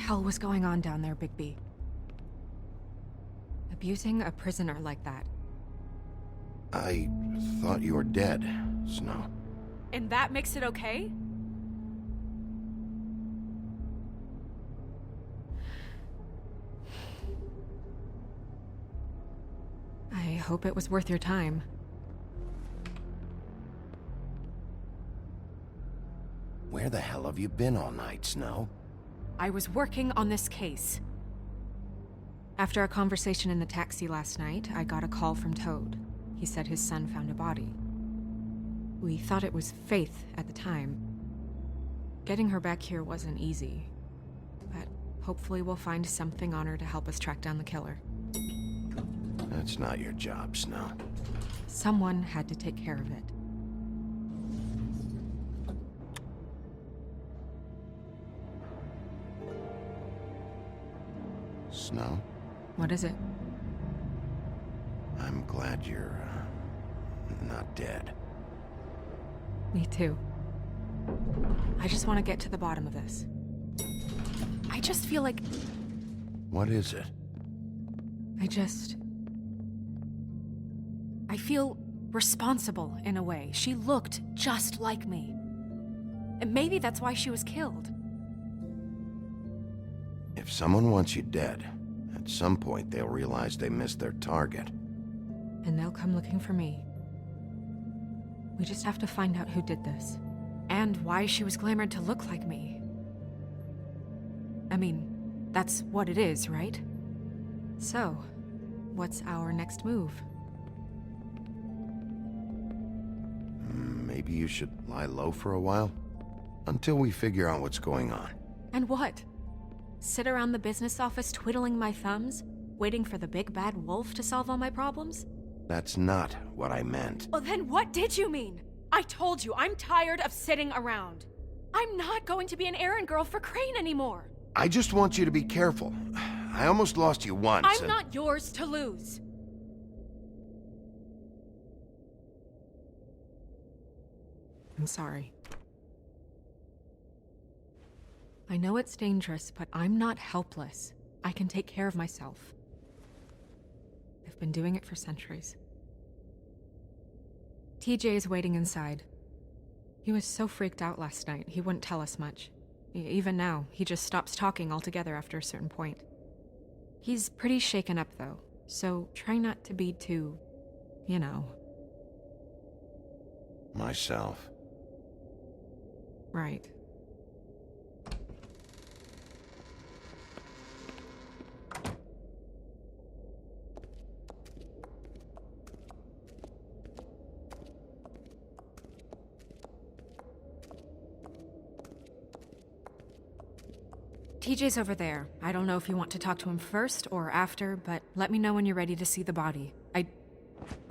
hell was going on down there, Bigby? Abusing a prisoner like that. I thought you were dead, Snow. And that makes it okay? I hope it was worth your time. Where the hell have you been all night, Snow? I was working on this case. After a conversation in the taxi last night, I got a call from Toad. He said his son found a body. We thought it was Faith at the time. Getting her back here wasn't easy, but hopefully we'll find something on her to help us track down the killer. That's not your job, Snow. Someone had to take care of it. Snow? What is it? I'm glad you're, not dead. Me too. I just want to get to the bottom of this. I just feel like... What is it? I feel responsible in a way. She looked just like me. And maybe that's why she was killed. If someone wants you dead, at some point they'll realize they missed their target. And they'll come looking for me. We just have to find out who did this. And why she was glamored to look like me. I mean, that's what it is, right? So, what's our next move? Maybe you should lie low for a while? Until we figure out what's going on. And what? Sit around the business office twiddling my thumbs, waiting for the big bad wolf to solve all my problems? That's not what I meant. Well, then what did you mean? I told you, I'm tired of sitting around. I'm not going to be an errand girl for Crane anymore. I just want you to be careful. I almost lost you once. I'm not yours to lose. I'm sorry. I know it's dangerous, but I'm not helpless. I can take care of myself. I've been doing it for centuries. TJ is waiting inside. He was so freaked out last night, he wouldn't tell us much. Even now, he just stops talking altogether after a certain point. He's pretty shaken up, though, so try not to be too, you know. Myself. Right. TJ's over there. I don't know if you want to talk to him first or after, but let me know when you're ready to see the body. I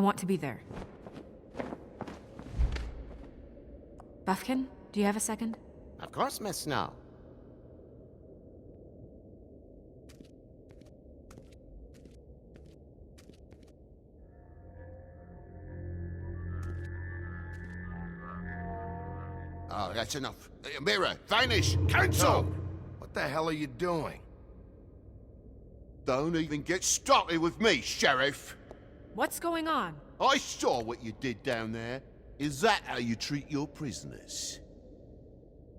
want to be there. Buffkin, do you have a second? Of course, Miss Snow. Oh, that's enough. Mirror, vanish, cancel! What the hell are you doing? Don't even get started with me, Sheriff. What's going on? I saw what you did down there. Is that how you treat your prisoners?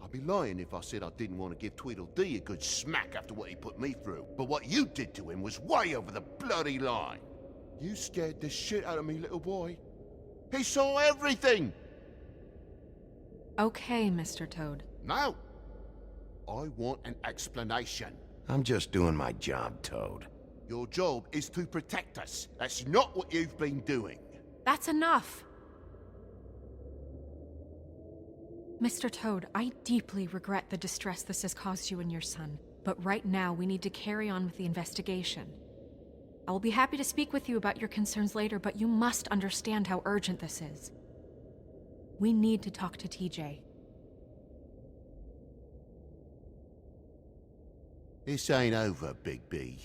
I'd be lying if I said I didn't want to give Tweedledee a good smack after what he put me through. But what you did to him was way over the bloody line. You scared the shit out of me, little boy. He saw everything! Okay, Mr. Toad. Now, I want an explanation. I'm just doing my job, Toad. Your job is to protect us. That's not what you've been doing. That's enough! Mr. Toad, I deeply regret the distress this has caused you and your son, but right now we need to carry on with the investigation. I will be happy to speak with you about your concerns later, but you must understand how urgent this is. We need to talk to TJ. This ain't over, Big B.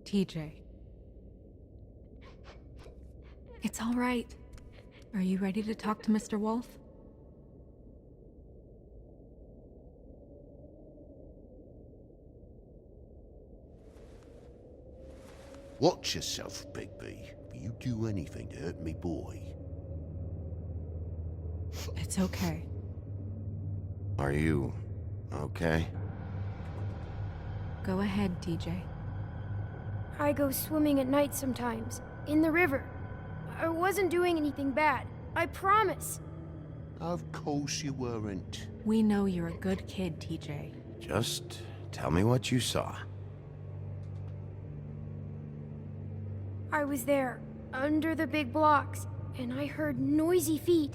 TJ. It's all right. Are you ready to talk to Mr. Wolf? Watch yourself, Bigby. If you do anything to hurt me boy. It's okay. Are you okay? Go ahead, TJ. I go swimming at night sometimes, in the river. I wasn't doing anything bad. I promise. Of course you weren't. We know you're a good kid, TJ. Just tell me what you saw. I was there, under the big blocks, and I heard noisy feet.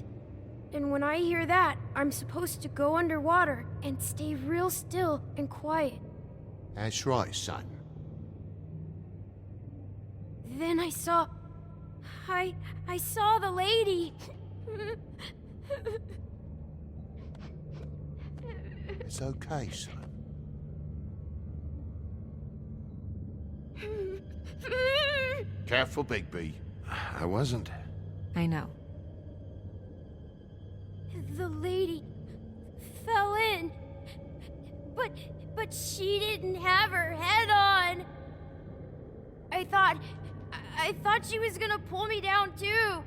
And when I hear that, I'm supposed to go underwater and stay real still and quiet. That's right, son. Then I saw... I saw the lady. It's okay, son. Careful, Bigby. I wasn't. I know. The lady fell in. But she didn't have her head on. I thought she was gonna pull me down too.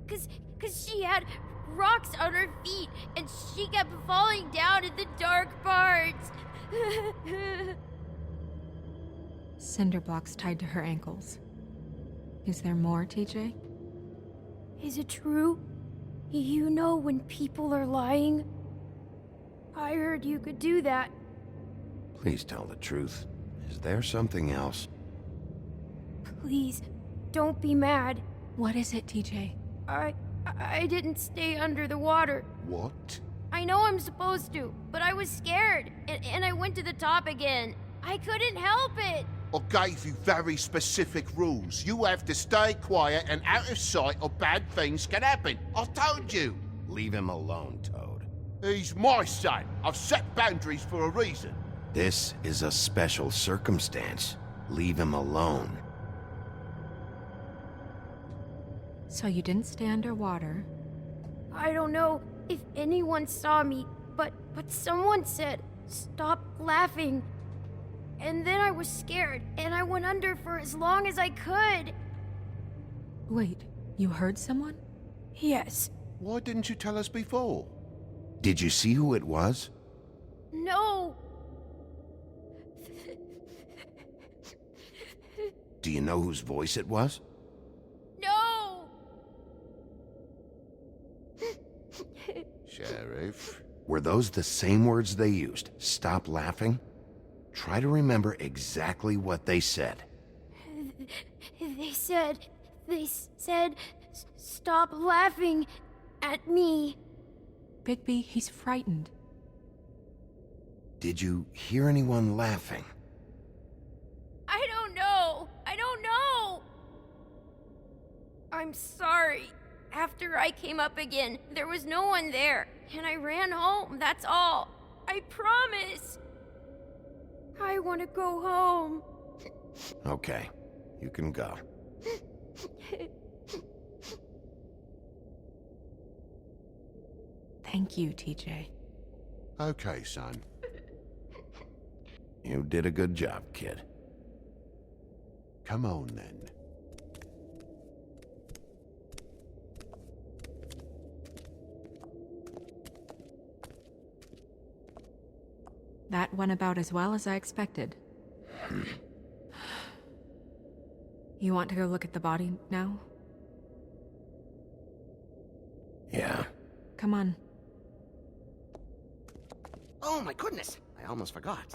Cause she had rocks on her feet and she kept falling down in the dark parts. Cinder blocks tied to her ankles. Is there more, TJ? Is it true? You know when people are lying? I heard you could do that. Please tell the truth. Is there something else? Please, don't be mad. What is it, TJ? I didn't stay under the water. What? I know I'm supposed to, but I was scared, and I went to the top again. I couldn't help it. I gave you very specific rules. You have to stay quiet and out of sight or bad things can happen. I told you. Leave him alone, Toad. He's my son. I've set boundaries for a reason. This is a special circumstance. Leave him alone. So you didn't stay underwater. I don't know if anyone saw me, but someone said, "Stop laughing." And then I was scared, and I went under for as long as I could. Wait, you heard someone? Yes. Why didn't you tell us before? Did you see who it was? No. Do you know whose voice it was? No. Sheriff. Were those the same words they used? Stop laughing? Try to remember exactly what they said. They said, "Stop laughing at me." Bigby, he's frightened. Did you hear anyone laughing? I don't know. I'm sorry. After I came up again, there was no one there, and I ran home, that's all. I promise. I want to go home. Okay, you can go. Thank you, TJ. Okay, son. You did a good job, kid. Come on, then. That went about as well as I expected. You want to go look at the body now? Yeah. Come on. Oh my goodness, I almost forgot.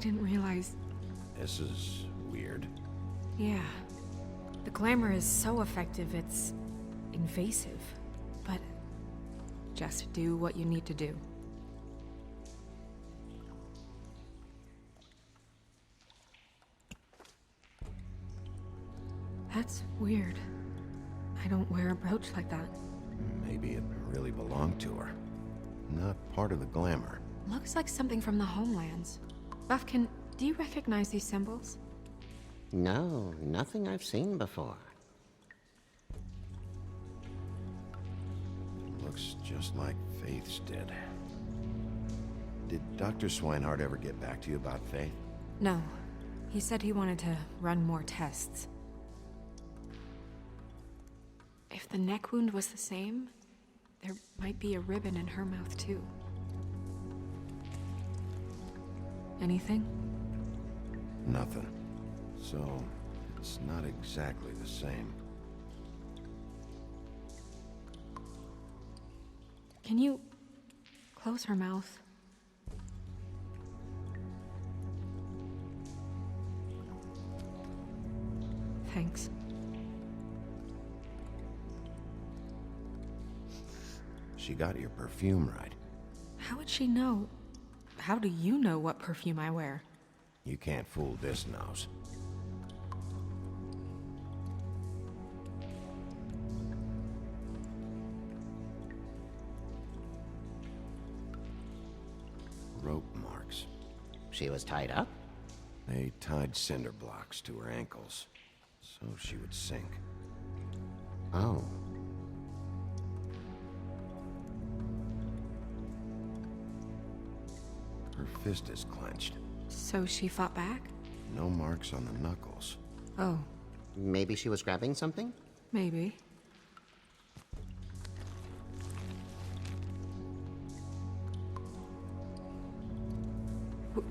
didn't realize... This is weird. Yeah. The glamour is so effective, it's invasive. But just do what you need to do. That's weird. I don't wear a brooch like that. Maybe it really belonged to her. Not part of the glamour. Looks like something from the homelands. Buffkin, do you recognize these symbols? No, nothing I've seen before. Looks just like Faith's did. Did Dr. Swinehart ever get back to you about Faith? No. He said he wanted to run more tests. If the neck wound was the same, there might be a ribbon in her mouth too. Anything? Nothing. So, it's not exactly the same. Can you close her mouth? Thanks. She got your perfume right. How would she know? How do you know what perfume I wear? You can't fool this nose. Rope marks. She was tied up? They tied cinder blocks to her ankles, so she would sink. Oh. Her fist is clenched. So she fought back? No marks on the knuckles. Oh, Maybe she was grabbing something? maybe.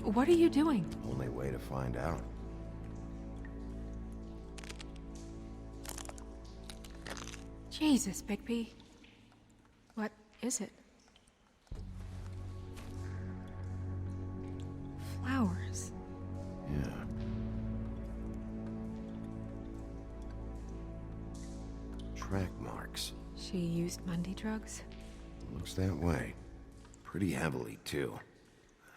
What are you doing? Only way to find out. Jesus, Bigby. What is it? Flowers. Yeah. Track marks. She used Mundy drugs? Looks that way. Pretty heavily, too.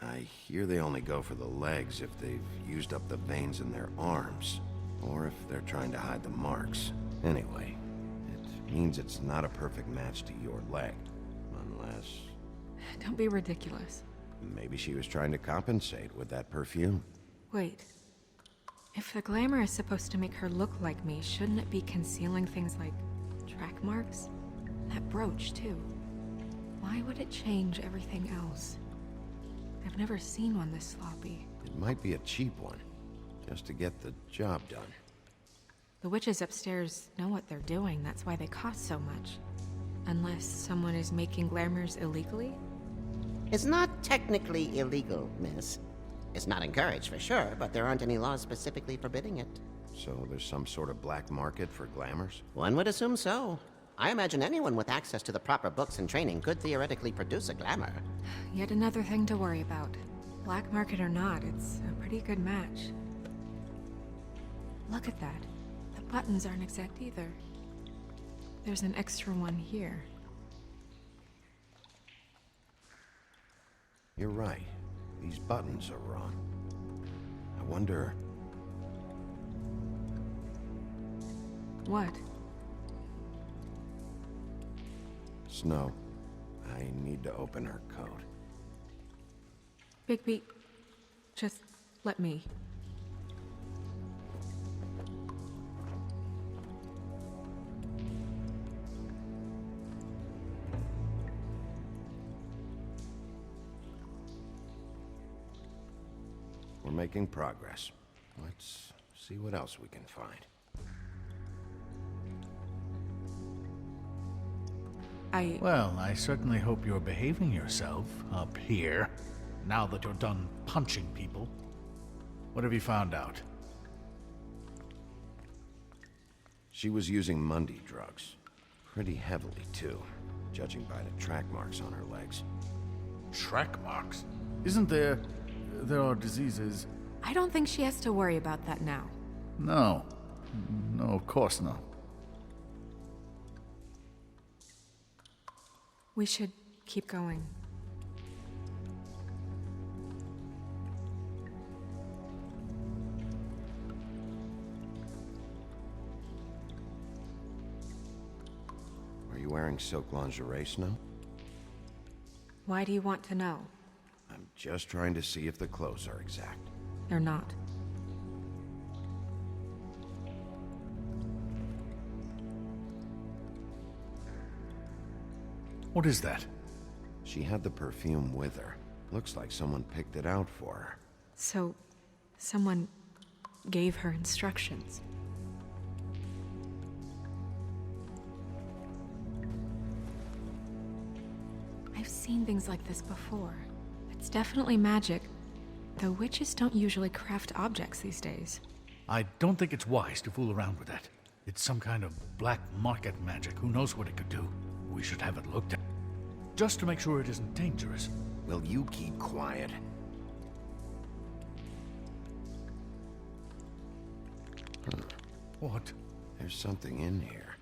I hear they only go for the legs if they've used up the veins in their arms, or if they're trying to hide the marks. Anyway, it means it's not a perfect match to your leg. Unless... Don't be ridiculous. maybe she was trying to compensate with that perfume. Wait. If the glamour is supposed to make her look like me, shouldn't it be concealing things like track marks? That brooch, too. Why would it change everything else? I've never seen one this sloppy. It might be a cheap one, just to get the job done. The witches upstairs know what they're doing, that's why they cost so much. Unless someone is making glamours illegally? It's not technically illegal, miss. It's not encouraged for sure, but there aren't any laws specifically forbidding it. So there's some sort of black market for glamours? One would assume so. I imagine anyone with access to the proper books and training could theoretically produce a glamour. Yet another thing to worry about. Black market or not, it's a pretty good match. Look at that. The buttons aren't exact either. There's an extra one here. You're right. These buttons are wrong. I wonder... What? Snow, I need to open her coat. Bigby, just let me. We're making progress. Let's see what else we can find. Well, I certainly hope you're behaving yourself up here, now that you're done punching people. What have you found out? She was using Mundy drugs. Pretty heavily, too, judging by the track marks on her legs. Track marks? Isn't there... there are diseases. I don't think she has to worry about that now. No. No, of course not. We should keep going. Are you wearing silk lingerie, Snow? Why do you want to know? I'm just trying to see if the clothes are exact. They're not. What is that? She had the perfume with her. Looks like someone picked it out for her. So, someone gave her instructions. I've seen things like this before. It's definitely magic, though witches don't usually craft objects these days. I don't think it's wise to fool around with that. It's some kind of black market magic. Who knows what it could do? We should have it looked at. Just to make sure it isn't dangerous. Will you keep quiet? What? There's something in here.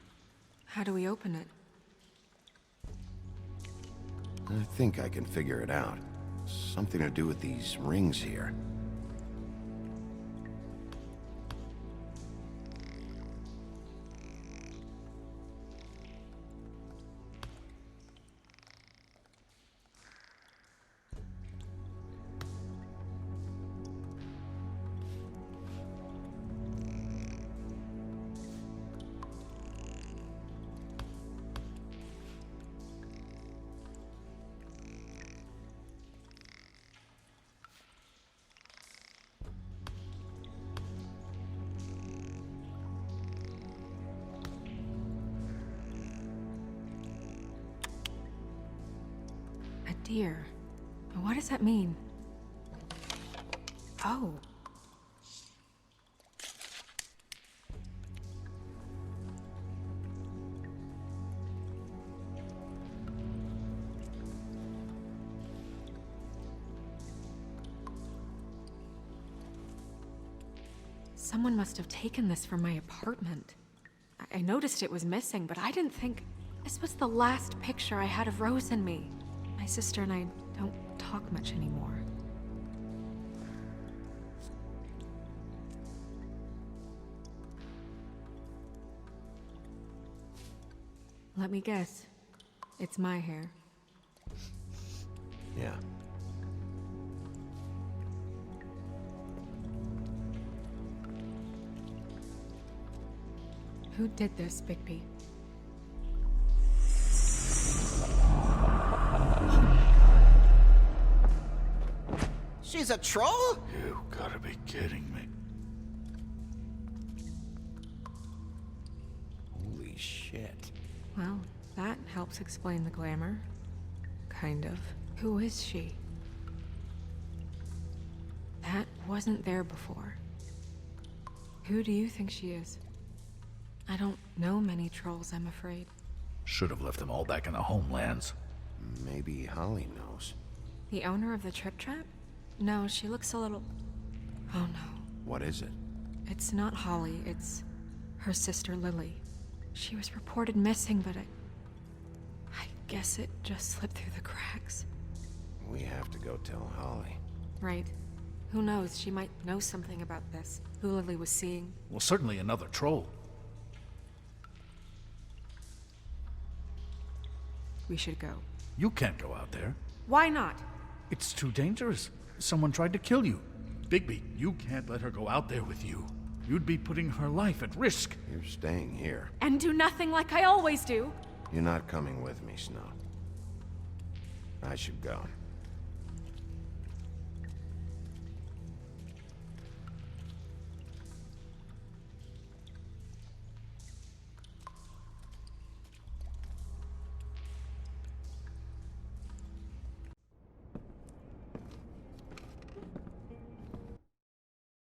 How do we open it? I think I can figure it out. Something to do with these rings here. A deer. What does that mean? Oh. Someone must have taken this from my apartment. I noticed it was missing, but I didn't think this was the last picture I had of Rose and me. My sister and I don't talk much anymore. Let me guess. It's my hair. Yeah. Who did this, Bigby? She's a troll? You gotta be kidding me. Holy shit. Well, that helps explain the glamour. Kind of. Who is she? That wasn't there before. Who do you think she is? I don't know many trolls, I'm afraid. Should have left them all back in the homelands. Maybe Holly knows. The owner of the Trip Trap? No, she looks a little... Oh no. What is it? It's not Holly, it's her sister Lily. She was reported missing, but I guess it just slipped through the cracks. We have to go tell Holly. Right. Who knows, she might know something about this. Who Lily was seeing. Well, certainly another troll. We should go. You can't go out there. Why not? It's too dangerous. Someone tried to kill you. Bigby, you can't let her go out there with you. You'd be putting her life at risk. You're staying here. And do nothing like I always do. You're not coming with me, Snow. I should go.